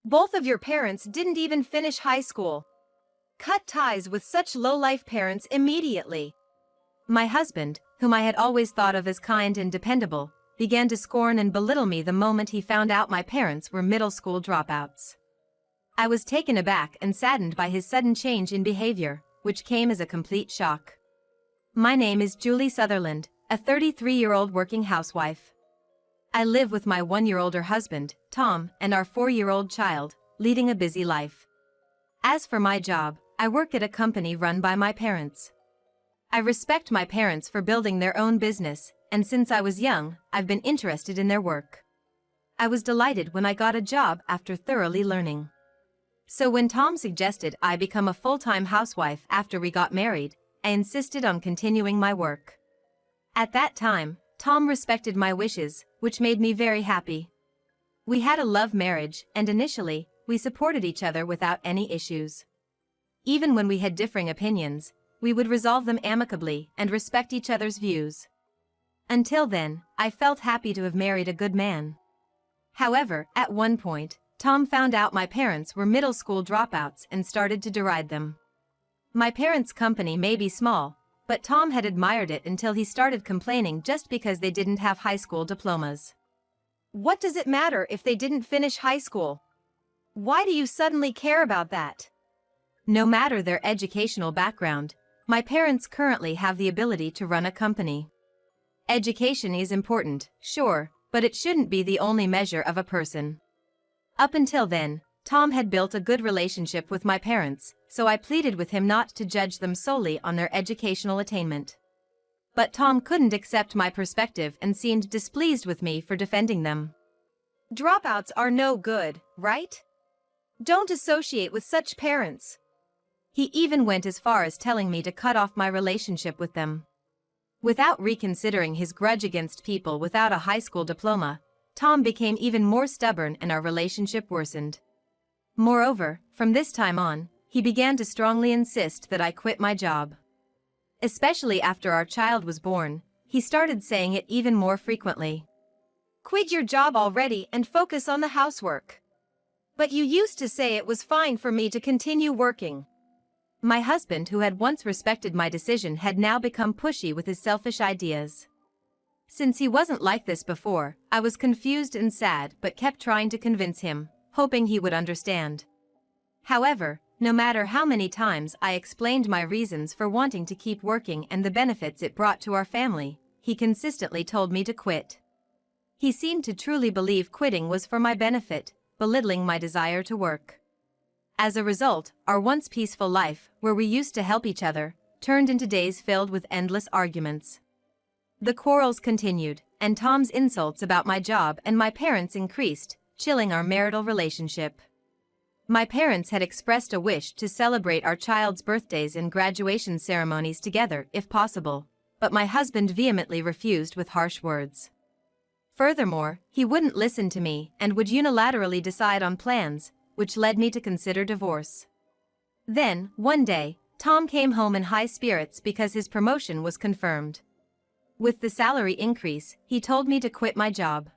Both of your parents didn't even finish high school. Cut ties with such low-life parents immediately. My husband, whom I had always thought of as kind and dependable, began to scorn and belittle me the moment he found out my parents were middle school dropouts. I was taken aback and saddened by his sudden change in behavior, which came as a complete shock. My name is Julie Sutherland, a 33-year-old working housewife. I live with my 1-year-older husband, Tom, and our 4-year-old child, leading a busy life. As for my job, I work at a company run by my parents. I respect my parents for building their own business, and since I was young, I've been interested in their work. I was delighted when I got a job after thoroughly learning. So when Tom suggested I become a full-time housewife after we got married, I insisted on continuing my work. At that time, Tom respected my wishes, which made me very happy. We had a love marriage, and initially, we supported each other without any issues. Even when we had differing opinions, we would resolve them amicably and respect each other's views. Until then, I felt happy to have married a good man. However, at one point, Tom found out my parents were middle school dropouts and started to deride them. My parents' company may be small, but Tom had admired it until he started complaining just because they didn't have high school diplomas. What does it matter if they didn't finish high school? Why do you suddenly care about that? No matter their educational background, my parents currently have the ability to run a company. Education is important, sure, but it shouldn't be the only measure of a person. Up until then, Tom had built a good relationship with my parents, so I pleaded with him not to judge them solely on their educational attainment. But Tom couldn't accept my perspective and seemed displeased with me for defending them. Dropouts are no good, right? Don't associate with such parents. He even went as far as telling me to cut off my relationship with them. Without reconsidering his grudge against people without a high school diploma, Tom became even more stubborn and our relationship worsened. Moreover, from this time on, he began to strongly insist that I quit my job. Especially after our child was born, he started saying it even more frequently. Quit your job already and focus on the housework. But you used to say it was fine for me to continue working. My husband, who had once respected my decision, had now become pushy with his selfish ideas. Since he wasn't like this before, I was confused and sad but kept trying to convince him, hoping he would understand. However, no matter how many times I explained my reasons for wanting to keep working and the benefits it brought to our family, he consistently told me to quit. He seemed to truly believe quitting was for my benefit, belittling my desire to work. As a result, our once peaceful life, where we used to help each other, turned into days filled with endless arguments. The quarrels continued, and Tom's insults about my job and my parents increased, chilling our marital relationship. My parents had expressed a wish to celebrate our child's birthdays and graduation ceremonies together if possible, but my husband vehemently refused with harsh words. Furthermore, he wouldn't listen to me and would unilaterally decide on plans, which led me to consider divorce. Then, one day, Tom came home in high spirits because his promotion was confirmed. With the salary increase, he told me to quit my job.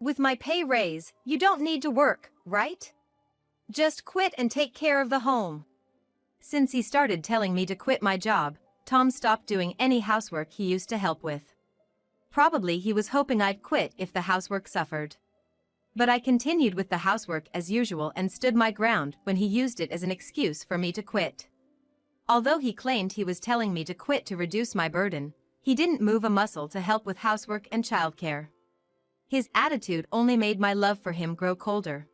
With my pay raise, you don't need to work, right? Just quit and take care of the home. Since he started telling me to quit my job, Tom stopped doing any housework he used to help with. Probably he was hoping I'd quit if the housework suffered. But I continued with the housework as usual and stood my ground when he used it as an excuse for me to quit. Although he claimed he was telling me to quit to reduce my burden, he didn't move a muscle to help with housework and childcare. His attitude only made my love for him grow colder.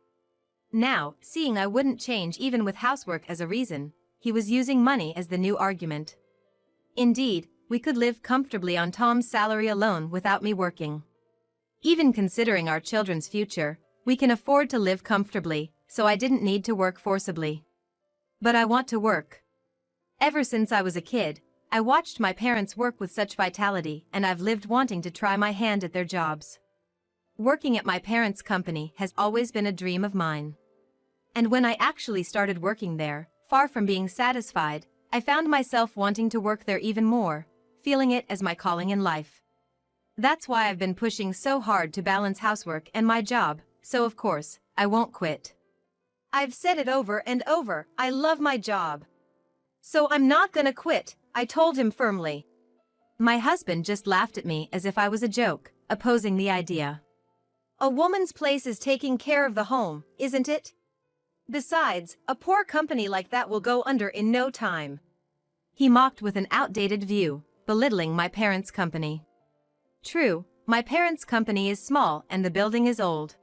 Now, seeing I wouldn't change even with housework as a reason, he was using money as the new argument. Indeed, we could live comfortably on Tom's salary alone without me working. Even considering our children's future, we can afford to live comfortably, so I didn't need to work forcibly. But I want to work. Ever since I was a kid, I watched my parents work with such vitality, and I've lived wanting to try my hand at their jobs. Working at my parents' company has always been a dream of mine. And when I actually started working there, far from being satisfied, I found myself wanting to work there even more, feeling it as my calling in life. That's why I've been pushing so hard to balance housework and my job, so of course, I won't quit. I've said it over and over, I love my job. So I'm not gonna quit, I told him firmly. My husband just laughed at me as if I was a joke, opposing the idea. A woman's place is taking care of the home, isn't it? Besides, a poor company like that will go under in no time. He mocked with an outdated view, belittling my parents' company. True, my parents' company is small and the building is old.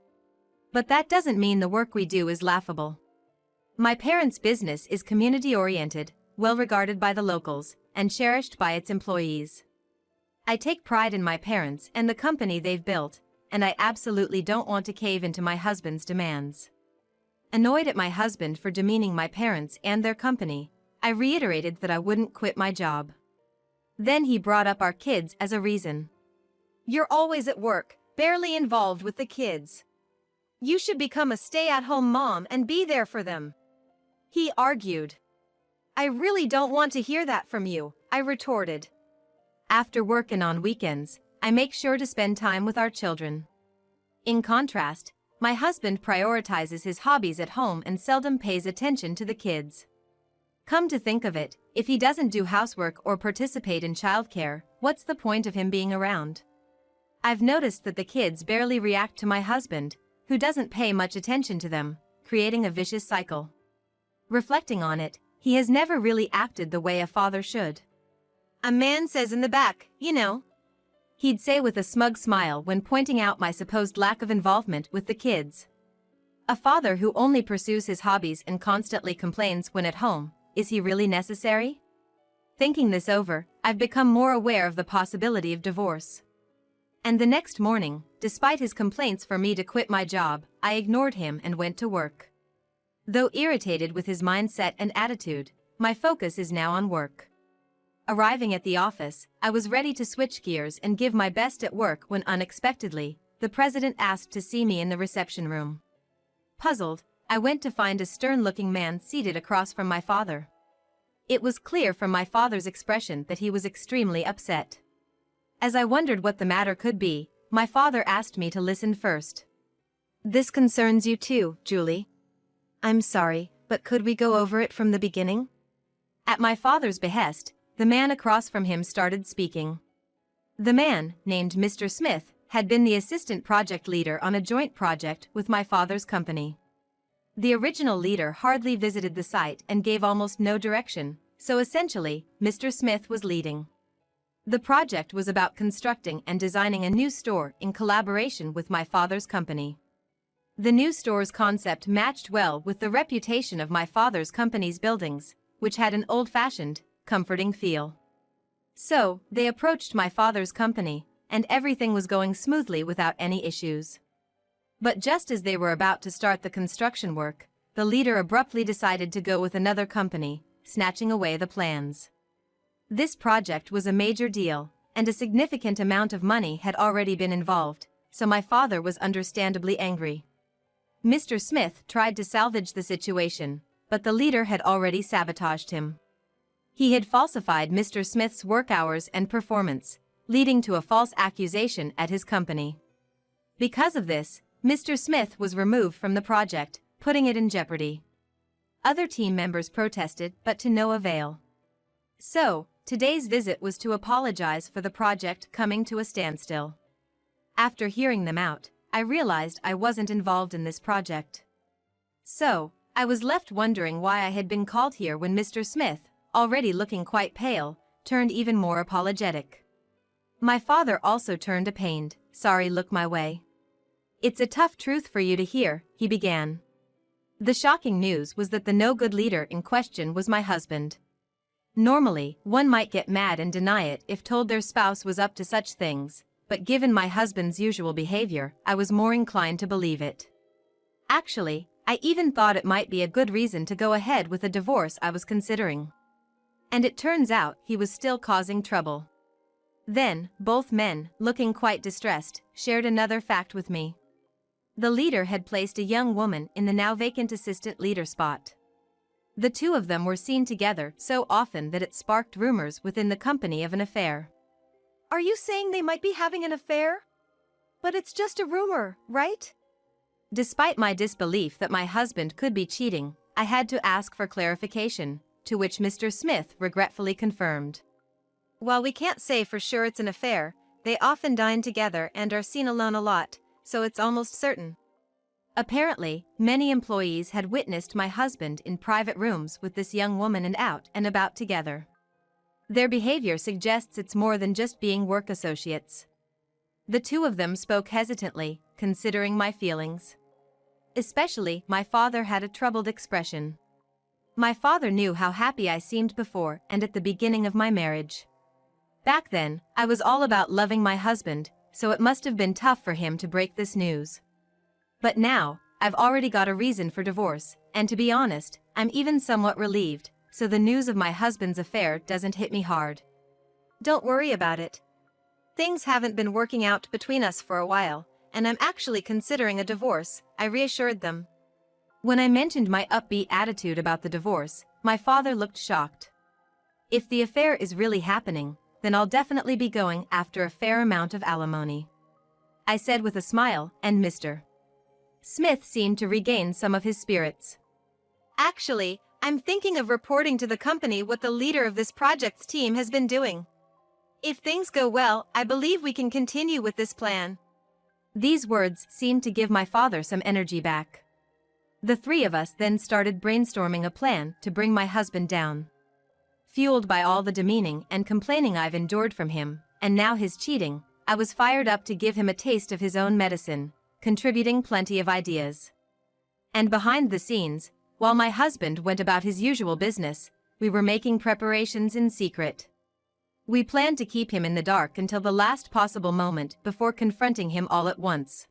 But that doesn't mean the work we do is laughable. My parents' business is community-oriented, well-regarded by the locals, and cherished by its employees. I take pride in my parents and the company they've built, and I absolutely don't want to cave into my husband's demands. Annoyed at my husband for demeaning my parents and their company, I reiterated that I wouldn't quit my job. Then he brought up our kids as a reason. You're always at work, barely involved with the kids. You should become a stay-at-home mom and be there for them. He argued. I really don't want to hear that from you, I retorted. After work and on weekends, I make sure to spend time with our children. In contrast, my husband prioritizes his hobbies at home and seldom pays attention to the kids. Come to think of it, if he doesn't do housework or participate in childcare, what's the point of him being around? I've noticed that the kids barely react to my husband, who doesn't pay much attention to them, creating a vicious cycle. Reflecting on it, he has never really acted the way a father should. A man says in the back, you know. He'd say with a smug smile when pointing out my supposed lack of involvement with the kids. A father who only pursues his hobbies and constantly complains when at home, is he really necessary? Thinking this over, I've become more aware of the possibility of divorce. And the next morning, despite his complaints for me to quit my job, I ignored him and went to work. Though irritated with his mindset and attitude, my focus is now on work. Arriving at the office, I was ready to switch gears and give my best at work when unexpectedly, the president asked to see me in the reception room. Puzzled, I went to find a stern-looking man seated across from my father. It was clear from my father's expression that he was extremely upset. As I wondered what the matter could be, my father asked me to listen first. This concerns you too, Julie. I'm sorry, but could we go over it from the beginning? At my father's behest, the man across from him started speaking. The man, named Mr. Smith, had been the assistant project leader on a joint project with my father's company. The original leader hardly visited the site and gave almost no direction, so essentially, Mr. Smith was leading. The project was about constructing and designing a new store in collaboration with my father's company. The new store's concept matched well with the reputation of my father's company's buildings, which had an old-fashioned, comforting feel. So, they approached my father's company, and everything was going smoothly without any issues. But just as they were about to start the construction work, the leader abruptly decided to go with another company, snatching away the plans. This project was a major deal, and a significant amount of money had already been involved, so my father was understandably angry. Mr. Smith tried to salvage the situation, but the leader had already sabotaged him. He had falsified Mr. Smith's work hours and performance, leading to a false accusation at his company. Because of this, Mr. Smith was removed from the project, putting it in jeopardy. Other team members protested, but to no avail. So, today's visit was to apologize for the project coming to a standstill. After hearing them out, I realized I wasn't involved in this project. So, I was left wondering why I had been called here when Mr. Smith, already looking quite pale, turned even more apologetic. My father also turned a pained, sorry look my way. It's a tough truth for you to hear, he began. The shocking news was that the no-good leader in question was my husband. Normally, one might get mad and deny it if told their spouse was up to such things, but given my husband's usual behavior, I was more inclined to believe it. Actually, I even thought it might be a good reason to go ahead with a divorce I was considering. And it turns out he was still causing trouble. Then, both men, looking quite distressed, shared another fact with me. The leader had placed a young woman in the now vacant assistant leader spot. The two of them were seen together so often that it sparked rumors within the company of an affair. Are you saying they might be having an affair? But it's just a rumor, right? Despite my disbelief that my husband could be cheating, I had to ask for clarification, to which Mr. Smith regretfully confirmed. While we can't say for sure it's an affair, they often dine together and are seen alone a lot, so it's almost certain. Apparently, many employees had witnessed my husband in private rooms with this young woman and out and about together. Their behavior suggests it's more than just being work associates. The two of them spoke hesitantly, considering my feelings. Especially, my father had a troubled expression. My father knew how happy I seemed before and at the beginning of my marriage. Back then, I was all about loving my husband, so it must have been tough for him to break this news. But now, I've already got a reason for divorce, and to be honest, I'm even somewhat relieved, so the news of my husband's affair doesn't hit me hard. Don't worry about it. Things haven't been working out between us for a while, and I'm actually considering a divorce, I reassured them. When I mentioned my upbeat attitude about the divorce, my father looked shocked. If the affair is really happening, then I'll definitely be going after a fair amount of alimony, I said with a smile, and Mr. Smith seemed to regain some of his spirits. Actually, I'm thinking of reporting to the company what the leader of this project's team has been doing. If things go well, I believe we can continue with this plan. These words seemed to give my father some energy back. The three of us then started brainstorming a plan to bring my husband down. Fueled by all the demeaning and complaining I've endured from him, and now his cheating, I was fired up to give him a taste of his own medicine, contributing plenty of ideas. And behind the scenes, while my husband went about his usual business, we were making preparations in secret. We planned to keep him in the dark until the last possible moment before confronting him all at once.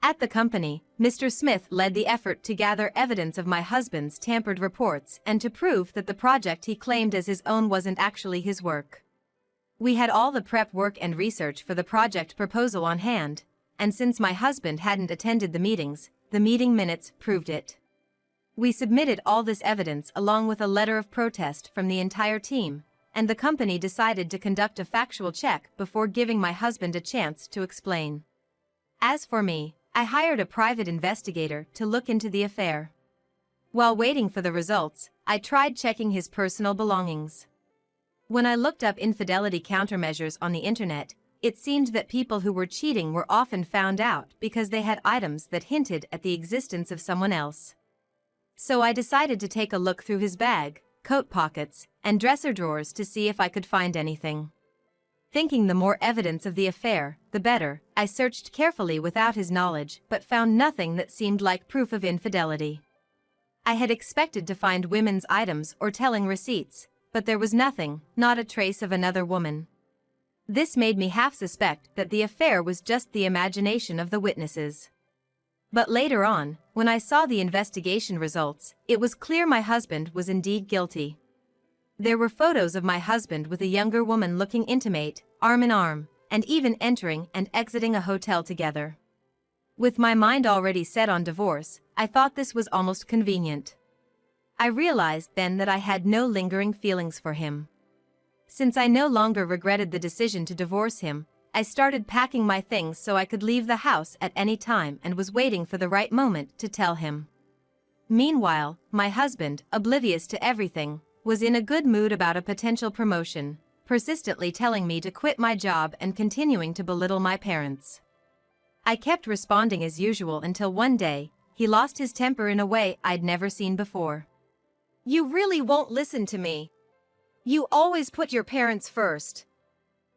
At the company, Mr. Smith led the effort to gather evidence of my husband's tampered reports and to prove that the project he claimed as his own wasn't actually his work. We had all the prep work and research for the project proposal on hand, and since my husband hadn't attended the meetings, the meeting minutes proved it. We submitted all this evidence along with a letter of protest from the entire team, and the company decided to conduct a factual check before giving my husband a chance to explain. As for me, I hired a private investigator to look into the affair. While waiting for the results, I tried checking his personal belongings. When I looked up infidelity countermeasures on the internet, it seemed that people who were cheating were often found out because they had items that hinted at the existence of someone else. So I decided to take a look through his bag, coat pockets, and dresser drawers to see if I could find anything. Thinking the more evidence of the affair, the better, I searched carefully without his knowledge but found nothing that seemed like proof of infidelity. I had expected to find women's items or telling receipts, but there was nothing, not a trace of another woman. This made me half suspect that the affair was just the imagination of the witnesses. But later on, when I saw the investigation results, it was clear my husband was indeed guilty. There were photos of my husband with a younger woman looking intimate, arm in arm, and even entering and exiting a hotel together. With my mind already set on divorce, I thought this was almost convenient. I realized then that I had no lingering feelings for him. Since I no longer regretted the decision to divorce him, I started packing my things so I could leave the house at any time and was waiting for the right moment to tell him. Meanwhile, my husband, oblivious to everything, was in a good mood about a potential promotion, persistently telling me to quit my job and continuing to belittle my parents. I kept responding as usual until one day, he lost his temper in a way I'd never seen before. You really won't listen to me. You always put your parents first.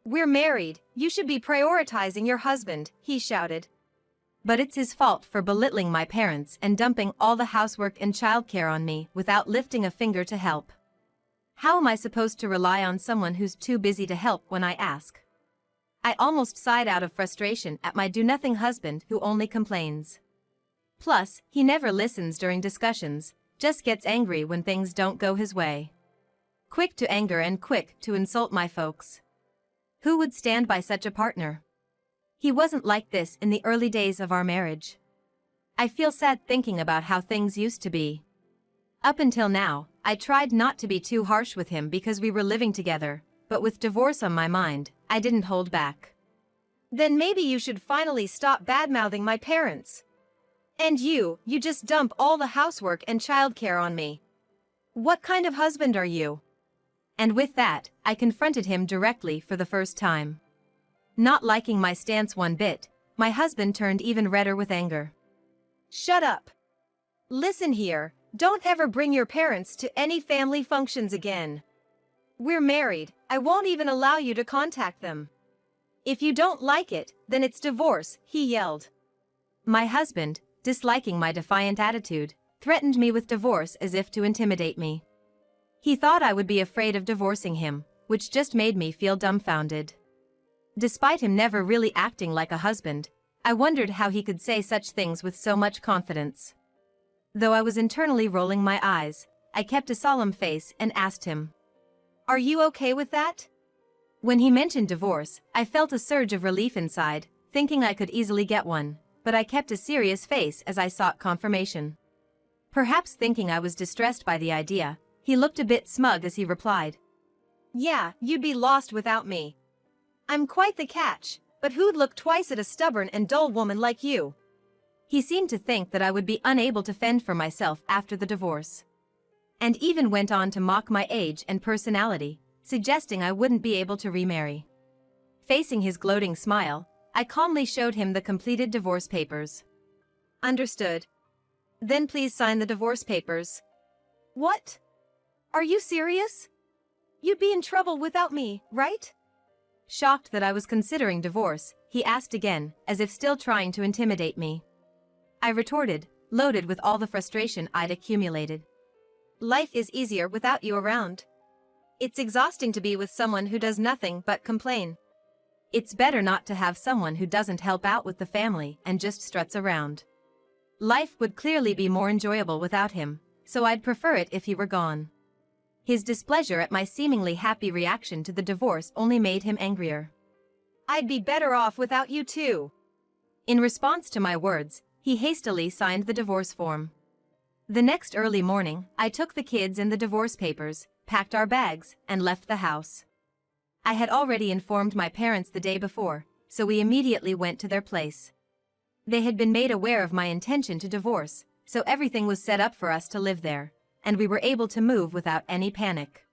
We're married, you should be prioritizing your husband, he shouted. But it's his fault for belittling my parents and dumping all the housework and childcare on me without lifting a finger to help. How am I supposed to rely on someone who's too busy to help when I ask? I almost sighed out of frustration at my do-nothing husband who only complains. Plus, he never listens during discussions, just gets angry when things don't go his way. Quick to anger and quick to insult my folks. Who would stand by such a partner? He wasn't like this in the early days of our marriage. I feel sad thinking about how things used to be. Up until now, I tried not to be too harsh with him because we were living together, but with divorce on my mind, I didn't hold back. Then maybe you should finally stop bad-mouthing my parents. And you just dump all the housework and childcare on me. What kind of husband are you? And with that, I confronted him directly for the first time. Not liking my stance one bit, my husband turned even redder with anger. Shut up. Listen here, don't ever bring your parents to any family functions again. We're married, I won't even allow you to contact them. If you don't like it, then it's divorce, he yelled. My husband, disliking my defiant attitude, threatened me with divorce as if to intimidate me. He thought I would be afraid of divorcing him, which just made me feel dumbfounded. Despite him never really acting like a husband, I wondered how he could say such things with so much confidence. Though I was internally rolling my eyes, I kept a solemn face and asked him, "Are you okay with that?" When he mentioned divorce, I felt a surge of relief inside, thinking I could easily get one, but I kept a serious face as I sought confirmation. Perhaps thinking I was distressed by the idea, he looked a bit smug as he replied, "Yeah, you'd be lost without me. I'm quite the catch, but who'd look twice at a stubborn and dull woman like you?" He seemed to think that I would be unable to fend for myself after the divorce. And even went on to mock my age and personality, suggesting I wouldn't be able to remarry. Facing his gloating smile, I calmly showed him the completed divorce papers. "Understood. Then please sign the divorce papers." "What? Are you serious? You'd be in trouble without me, right?" Shocked that I was considering divorce, he asked again, as if still trying to intimidate me. I retorted, loaded with all the frustration I'd accumulated. "Life is easier without you around. It's exhausting to be with someone who does nothing but complain." It's better not to have someone who doesn't help out with the family and just struts around. Life would clearly be more enjoyable without him, so I'd prefer it if he were gone. His displeasure at my seemingly happy reaction to the divorce only made him angrier. "I'd be better off without you too." In response to my words, he hastily signed the divorce form. The next early morning, I took the kids and the divorce papers, packed our bags, and left the house. I had already informed my parents the day before, so we immediately went to their place. They had been made aware of my intention to divorce, so everything was set up for us to live there, and we were able to move without any panic.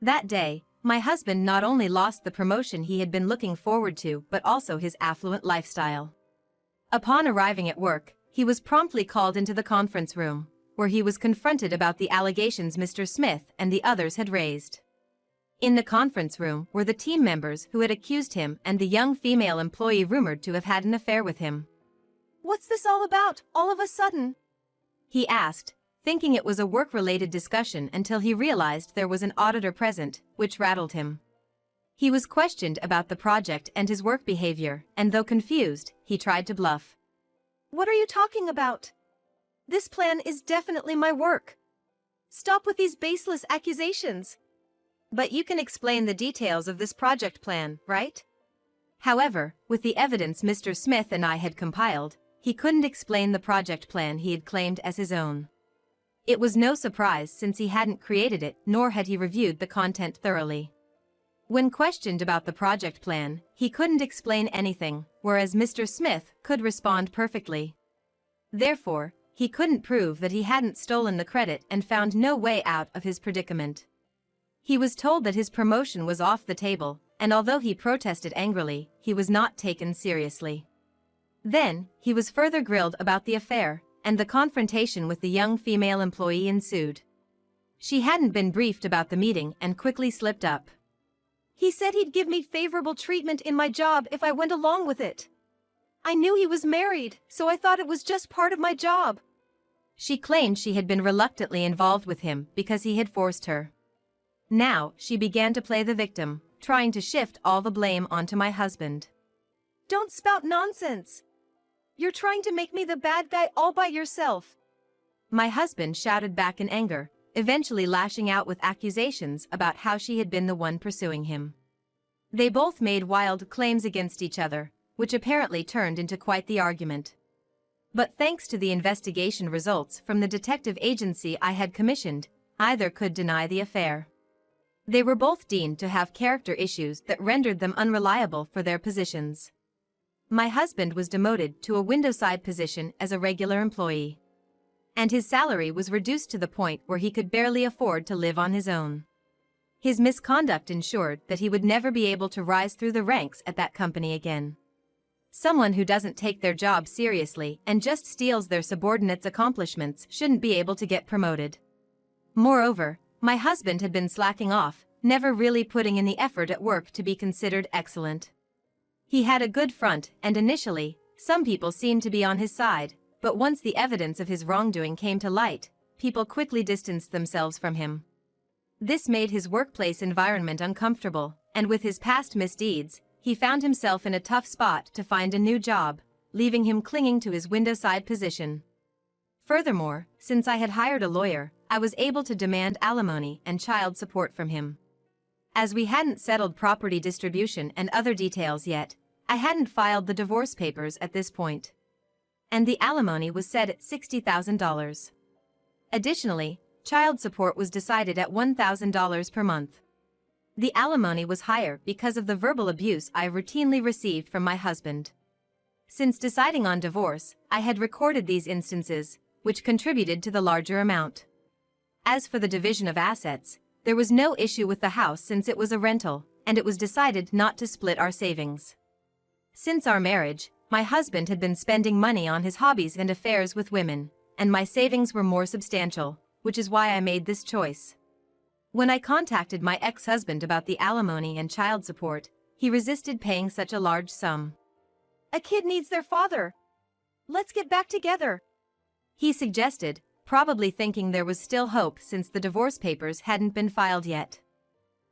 That day, my husband not only lost the promotion he had been looking forward to but also his affluent lifestyle. Upon arriving at work, he was promptly called into the conference room, where he was confronted about the allegations Mr. Smith and the others had raised. In the conference room were the team members who had accused him and the young female employee rumored to have had an affair with him. "What's this all about, all of a sudden?" he asked, thinking it was a work-related discussion until he realized there was an auditor present, which rattled him. He was questioned about the project and his work behavior, and though confused, he tried to bluff. "What are you talking about? This plan is definitely my work. Stop with these baseless accusations." "But you can explain the details of this project plan, right?" However, with the evidence Mr. Smith and I had compiled, he couldn't explain the project plan he had claimed as his own. It was no surprise since he hadn't created it nor had he reviewed the content thoroughly. When questioned about the project plan, he couldn't explain anything, whereas Mr. Smith could respond perfectly. Therefore, he couldn't prove that he hadn't stolen the credit and found no way out of his predicament. He was told that his promotion was off the table, and although he protested angrily, he was not taken seriously. Then, he was further grilled about the affair, and the confrontation with the young female employee ensued. She hadn't been briefed about the meeting and quickly slipped up. "He said he'd give me favorable treatment in my job if I went along with it. I knew he was married, so I thought it was just part of my job." She claimed she had been reluctantly involved with him because he had forced her. Now, she began to play the victim, trying to shift all the blame onto my husband. "Don't spout nonsense. You're trying to make me the bad guy all by yourself." My husband shouted back in anger, eventually lashing out with accusations about how she had been the one pursuing him. They both made wild claims against each other, which apparently turned into quite the argument. But thanks to the investigation results from the detective agency I had commissioned, either could deny the affair. They were both deemed to have character issues that rendered them unreliable for their positions. My husband was demoted to a window-side position as a regular employee. And his salary was reduced to the point where he could barely afford to live on his own. His misconduct ensured that he would never be able to rise through the ranks at that company again. Someone who doesn't take their job seriously and just steals their subordinates' accomplishments shouldn't be able to get promoted. Moreover, my husband had been slacking off, never really putting in the effort at work to be considered excellent. He had a good front, and initially, some people seemed to be on his side, but once the evidence of his wrongdoing came to light, people quickly distanced themselves from him. This made his workplace environment uncomfortable, and with his past misdeeds, he found himself in a tough spot to find a new job, leaving him clinging to his window-side position. Furthermore, since I had hired a lawyer, I was able to demand alimony and child support from him. As we hadn't settled property distribution and other details yet, I hadn't filed the divorce papers at this point. And the alimony was set at $60,000. Additionally, child support was decided at $1,000 per month. The alimony was higher because of the verbal abuse I routinely received from my husband. Since deciding on divorce, I had recorded these instances, which contributed to the larger amount. As for the division of assets, there was no issue with the house since it was a rental, and it was decided not to split our savings. Since our marriage, my husband had been spending money on his hobbies and affairs with women, and my savings were more substantial, which is why I made this choice. When I contacted my ex-husband about the alimony and child support, he resisted paying such a large sum. A kid needs their father. Let's get back together, he suggested, probably thinking there was still hope since the divorce papers hadn't been filed yet.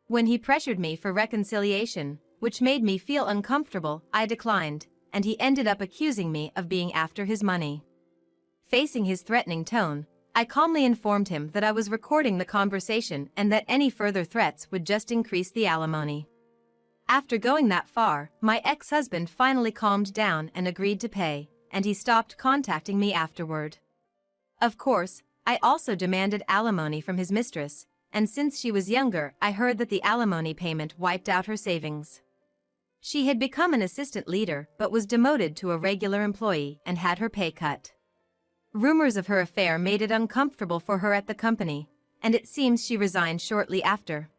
When he pressured me for reconciliation, which made me feel uncomfortable, I declined, and he ended up accusing me of being after his money. Facing his threatening tone, I calmly informed him that I was recording the conversation and that any further threats would just increase the alimony. After going that far, my ex-husband finally calmed down and agreed to pay, and he stopped contacting me afterward. Of course, I also demanded alimony from his mistress, and since she was younger, I heard that the alimony payment wiped out her savings. She had become an assistant leader but was demoted to a regular employee and had her pay cut. Rumors of her affair made it uncomfortable for her at the company, and it seems she resigned shortly after.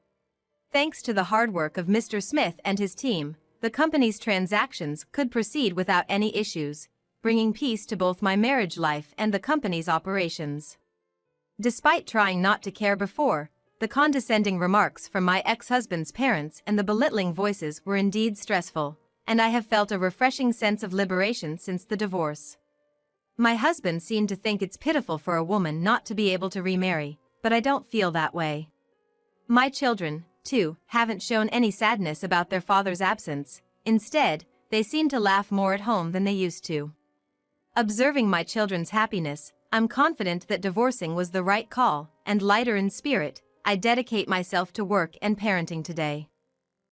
Thanks to the hard work of Mr. Smith and his team, the company's transactions could proceed without any issues, bringing peace to both my marriage life and the company's operations. Despite trying not to care before, the condescending remarks from my ex-husband's parents and the belittling voices were indeed stressful, and I have felt a refreshing sense of liberation since the divorce. My husband seemed to think it's pitiful for a woman not to be able to remarry, but I don't feel that way. My children, too, haven't shown any sadness about their father's absence. Instead, they seem to laugh more at home than they used to. Observing my children's happiness, I'm confident that divorcing was the right call, and lighter in spirit, I dedicate myself to work and parenting today.